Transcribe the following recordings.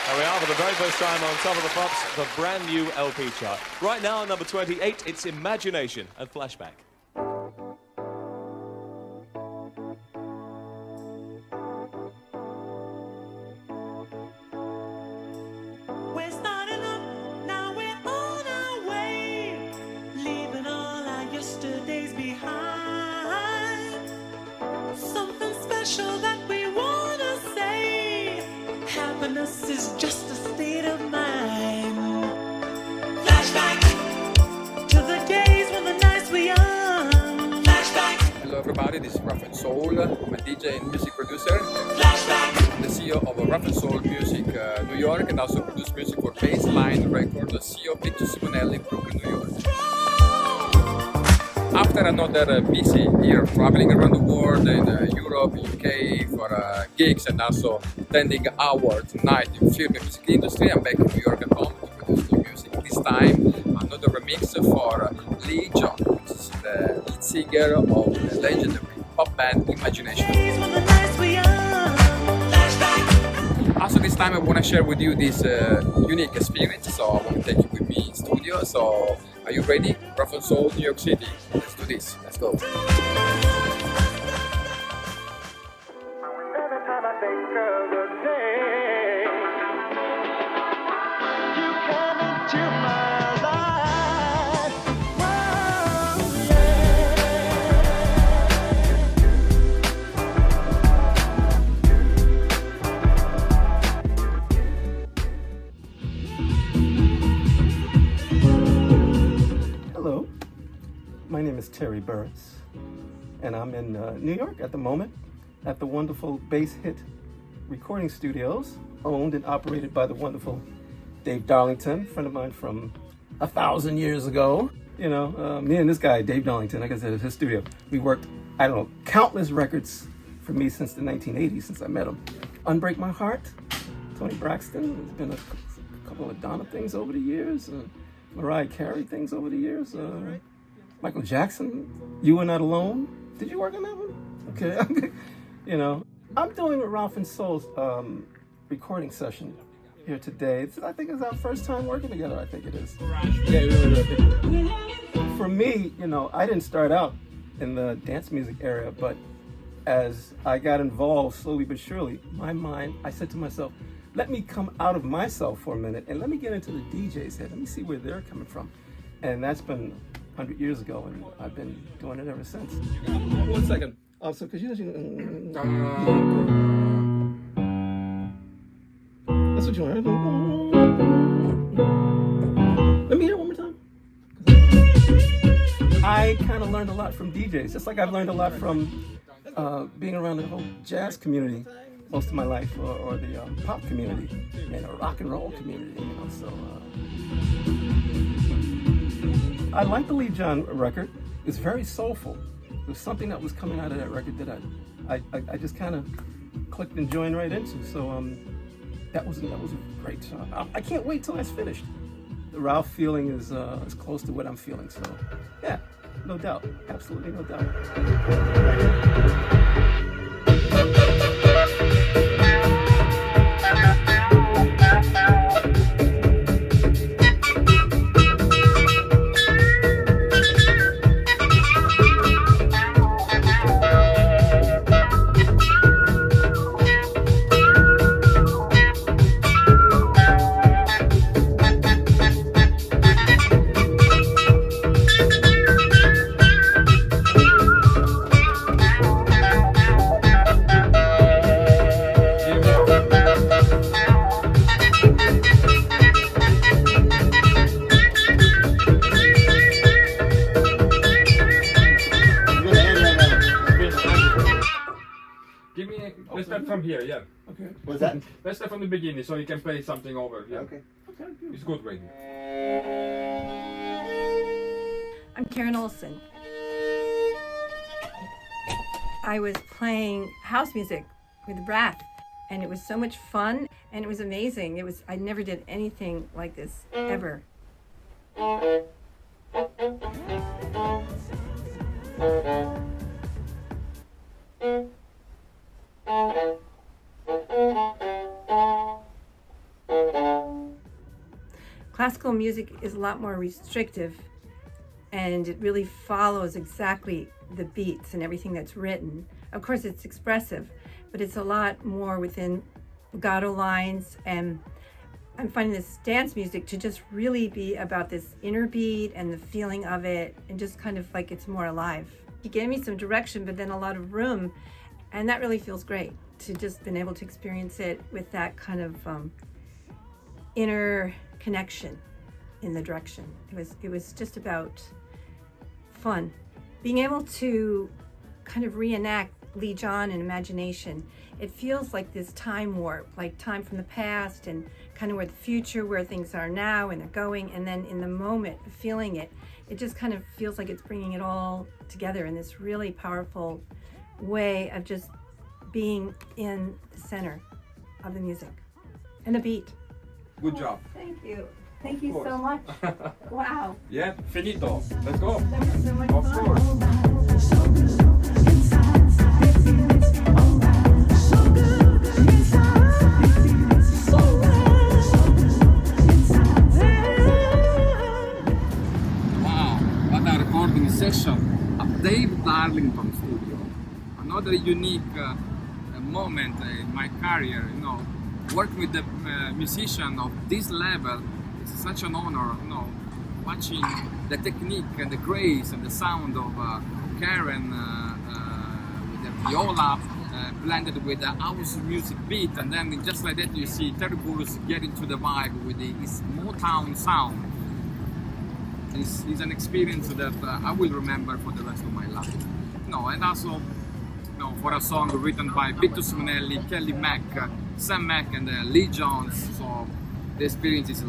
There we are for the very first time on Top of the Pops, the brand new LP chart. Right now, on number 28, it's Imagination and Flashback. We're starting up, now we're on our way, leaving all our yesterdays behind. Something special that we wanna say, happiness is just a state of mind. Flashback to the days when the nights were young. Flashback. Hello everybody, this is Rough and Soul. I'm a DJ and music producer. Flashback. I'm the CEO of Rough and Soul Music New York, and also produce music for Baseline Records, the CEO of Picture Simonelli in Brooklyn, New York. After another busy year traveling around the world in Europe, UK for gigs and also attending awards night in film and music industry, I'm back in New York at home to produce new music. This time another remix for LEEE JOHN, which is the lead singer of the legendary pop band Imagination. Days when the nights were young. Flashback. Also this time I want to share with you this unique experience, so I want to take you with me in studio. So are you ready? Rough and Soul, New York City. Let's do this. Let's go. Every time I think of the day you come into my life, whoa, Hello, my name is Terry Burris, and I'm in New York at the moment at the wonderful Bass Hit recording studios, owned and operated by the wonderful Dave Darlington, a friend of mine from 1,000 years ago. You know, me and this guy, Dave Darlington, like I said, at his studio, we worked, I don't know, countless records for me since the 1980s, since I met him. Unbreak My Heart, Tony Braxton, there's been a couple of Donna things over the years, Mariah Carey things over the years, Michael Jackson, You Are Not Alone. Did you work on that one? Okay. You know, I'm doing a Ralph and Soul's recording session here today. I think it's our first time working together. I think it is. Yeah, really. For me, you know, I didn't start out in the dance music area, but as I got involved slowly but surely, my mind, I said to myself, let me come out of myself for a minute and let me get into the DJ's head. Let me see where they're coming from. And that's been 100 years ago, and I've been doing it ever since. 1 second. Also, because that's what you want. Let me hear it one more time. I kind of learned a lot from DJs, just like I've learned a lot from being around the whole jazz community most of my life, or the pop community and the rock and roll community. You know, so I like the LEEE JOHN record. It's very soulful. There's something that was coming out of that record that I just kind of clicked and joined right into. So that was a great song. I can't wait till it's finished. The Ralph feeling is close to what I'm feeling. So yeah, no doubt, absolutely no doubt. Let's start from here, yeah. Okay. What's that? Let's start from the beginning so you can play something over. Yeah. Okay. Okay. It's good right now. I'm Karen Olson. I was playing house music with Brath, and it was so much fun, and it was amazing. I never did anything like this, ever. Classical music is a lot more restrictive, and it really follows exactly the beats and everything that's written. Of course, it's expressive, but it's a lot more within legato lines, and I'm finding this dance music to just really be about this inner beat and the feeling of it, and just kind of like it's more alive. He gave me some direction, but then a lot of room, and that really feels great to just been able to experience it with that kind of inner connection in the direction. It was just about fun. Being able to kind of reenact Lee John in imagination, it feels like this time warp, like time from the past and kind of where the future, where things are now and they're going, and then in the moment, feeling it, it just kind of feels like it's bringing it all together in this really powerful way of just being in the center of the music and the beat. Good job. Thank you. Thank you course. so much. Wow. Yeah, finito. Let's go. That was so much Of fun. course. Wow, what a recording session at Dave Darlington studio. Another unique moment in my career, you know, working with a musician of this level. It's such an honor, you know, watching the technique and the grace and the sound of Karen with the viola blended with the house music beat, and then just like that you see Terry Burris get into the vibe with his Motown sound. It's an experience that I will remember for the rest of my life. No, and also, you know, for a song written by Victor Simonelli, Kelly Mack, Sam Mack, and Lee John. So the experience is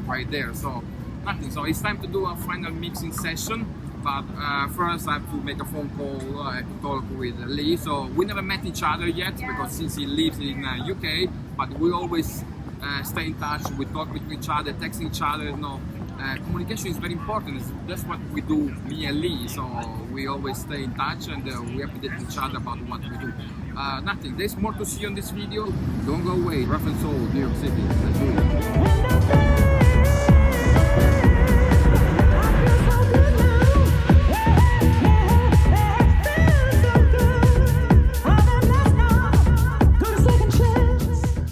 right there. So nothing. So it's time to do a final mixing session. But first I have to make a phone call to talk with Lee. So we never met each other yet because since he lives in UK, but we always stay in touch. We talk with each other, text each other. You know, communication is very important. That's what we do, me and Lee. So we always stay in touch and we update each other about what we do. Nothing. There's more to see on this video. Don't go away. Rough and Soul, New York City. Let's do it.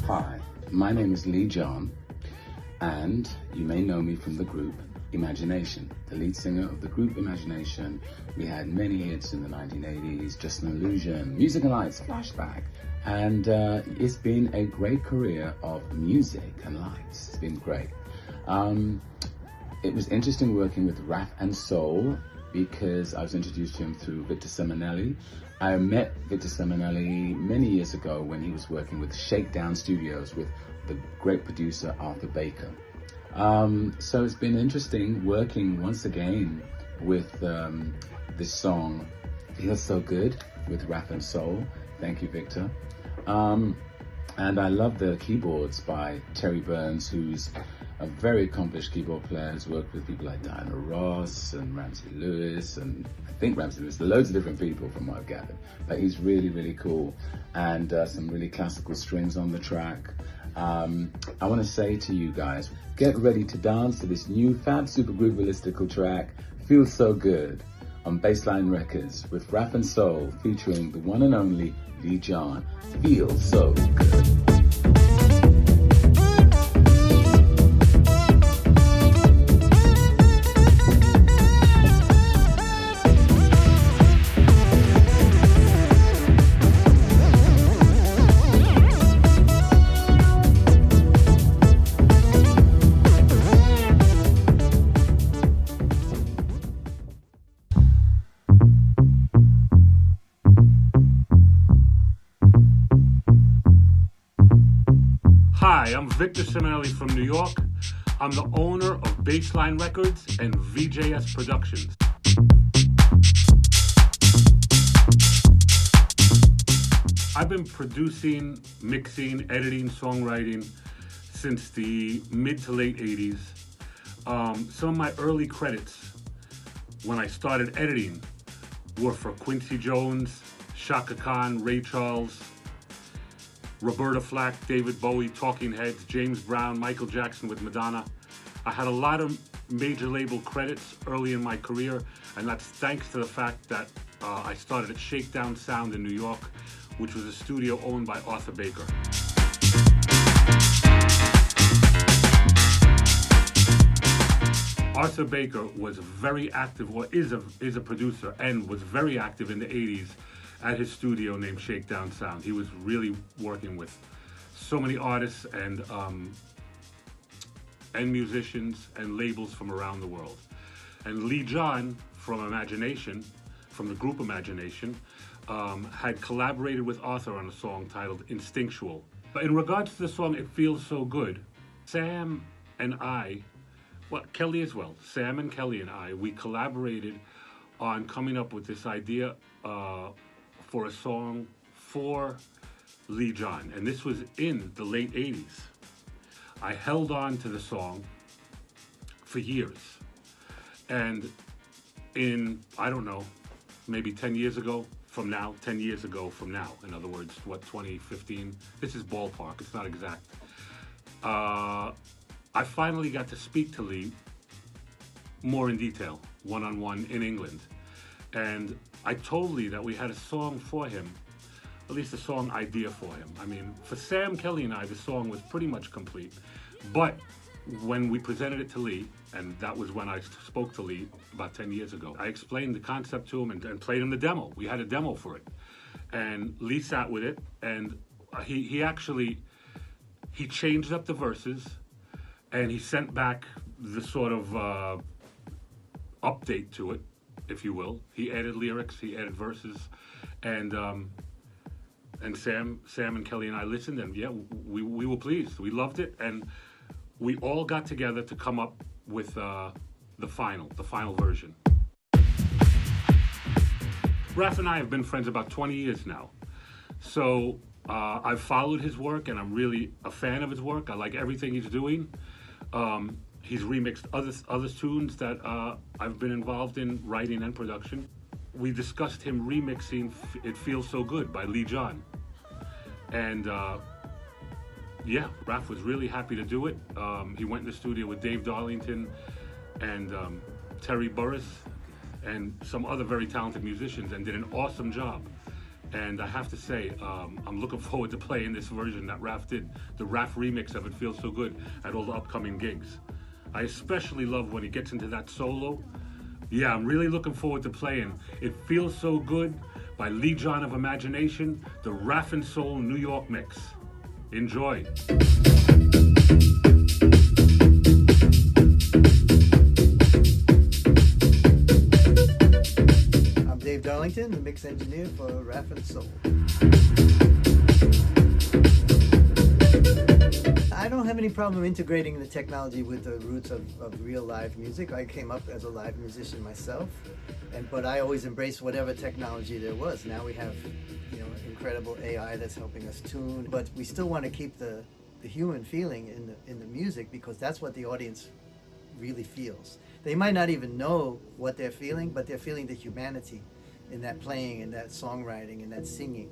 Hi, my name is Lee John, and you may know me from the group Imagination, the lead singer of the group Imagination. We had many hits in the 1980s, Just an Illusion, Music and Lights, Flashback, and it's been a great career of music and lights. It's been great. It was interesting working with Rap and Soul because I was introduced to him through Victor Simonelli. I met Victor Simonelli many years ago when he was working with Shakedown Studios with the great producer Arthur Baker. So it's been interesting working once again with this song, Feels So Good, with Rap and Soul. Thank you, Victor. And I love the keyboards by Terry Burns, who's a very accomplished keyboard player, who's worked with people like Diana Ross and Ramsey Lewis, and I think Ramsey Lewis, loads of different people from what I've gathered. But he's really, really cool, and some really classical strings on the track. I want to say to you guys, get ready to dance to this new Fab Supergroove Realistical track, Feels So Good, on Baseline Records with Rap and Soul featuring the one and only Lee John. Feels So Good. Hi, I'm Victor Simonelli from New York. I'm the owner of Baseline Records and VJS Productions. I've been producing, mixing, editing, songwriting since the mid to late 80s. Some of my early credits when I started editing were for Quincy Jones, Chaka Khan, Ray Charles, Roberta Flack, David Bowie, Talking Heads, James Brown, Michael Jackson with Madonna. I had a lot of major label credits early in my career, and that's thanks to the fact that I started at Shakedown Sound in New York, which was a studio owned by Arthur Baker. Arthur Baker was very active, or is a producer, and was very active in the 80s at his studio named Shakedown Sound. He was really working with so many artists and musicians and labels from around the world. And Lee John from Imagination, from the group Imagination, had collaborated with Arthur on a song titled Instinctual. But in regards to the song It Feels So Good, Sam and I, well, Kelly as well, Sam and Kelly and I, we collaborated on coming up with this idea for a song for Lee John. And this was in the late 80s. I held on to the song for years. And in, I don't know, maybe 10 years ago from now, 10 years ago from now, in other words, what, 2015? This is ballpark, it's not exact. I finally got to speak to Lee more in detail, one-on-one in England. And I told Lee that we had a song for him, at least a song idea for him. I mean, for Sam, Kelly, and I, the song was pretty much complete. But when we presented it to Lee, and that was when I spoke to Lee about 10 years ago, I explained the concept to him and played him the demo. We had a demo for it. And Lee sat with it, and he changed up the verses, and he sent back the sort of update to it, if you will. He added lyrics, he added verses, and Sam and Kelly and I listened, and yeah, we were pleased. We loved it, and we all got together to come up with the final version. Raph and I have been friends about 20 years now, so I've followed his work, and I'm really a fan of his work. I like everything he's doing. He's remixed other tunes that I've been involved in writing and production. We discussed him remixing It Feels So Good by Lee John. And yeah, Raph was really happy to do it. He went in the studio with Dave Darlington and Terry Burris and some other very talented musicians and did an awesome job. And I have to say, I'm looking forward to playing this version that Raph did, the Raph remix of It Feels So Good, at all the upcoming gigs. I especially love when he gets into that solo. Yeah, I'm really looking forward to playing It Feels So Good by Lee John of Imagination, the Raph and Soul New York mix. Enjoy. I'm Dave Darlington, the mix engineer for Raph and Soul. I don't have any problem integrating the technology with the roots of real live music. I came up as a live musician myself, but I always embraced whatever technology there was. Now we have, incredible AI that's helping us tune, but we still want to keep the human feeling in the music, because that's what the audience really feels. They might not even know what they're feeling, but they're feeling the humanity in that playing and that songwriting and that singing.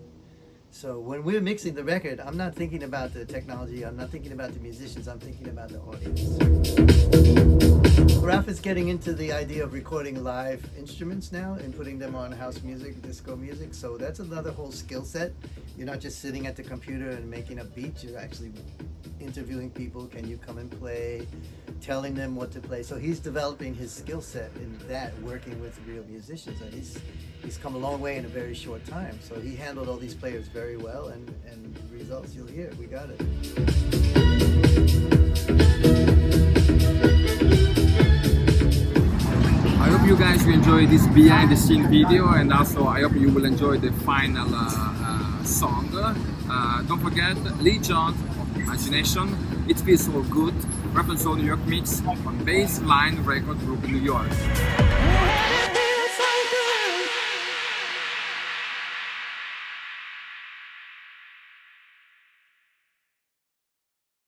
So when we're mixing the record, I'm not thinking about the technology, I'm not thinking about the musicians, I'm thinking about the audience. Raph is getting into the idea of recording live instruments now and putting them on house music, disco music, so that's another whole skill set. You're not just sitting at the computer and making up beats, you're actually interviewing people, can you come and play, telling them what to play. So he's developing his skill set in that, working with real musicians, and he's come a long way in a very short time. So he handled all these players very well, and the results you'll hear, we got it. I hope you guys will enjoy this behind the scene video, and also I hope you will enjoy the final song. Don't forget, Lee John, Imagination, It Feels So Good, Raph and Soul New York mix on Baseline Record Group in New York.